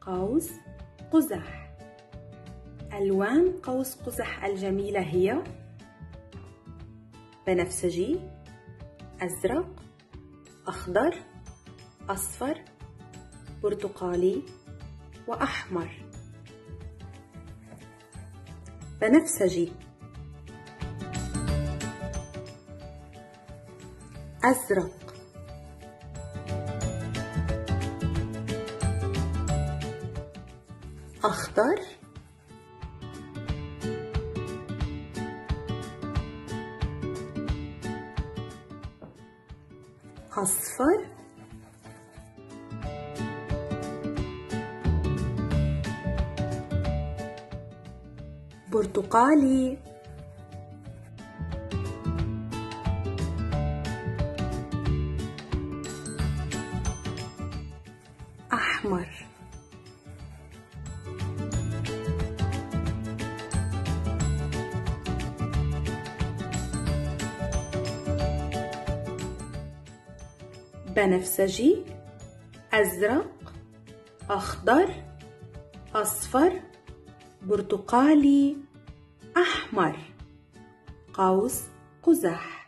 قوس قزح. ألوان قوس قزح الجميلة هي بنفسجي، أزرق، أخضر، أصفر، برتقالي، وأحمر. بنفسجي، أزرق، أخضر، أصفر، برتقالي، أحمر. بنفسجي، أزرق، أخضر، أصفر، برتقالي، أحمر. قوس قزح.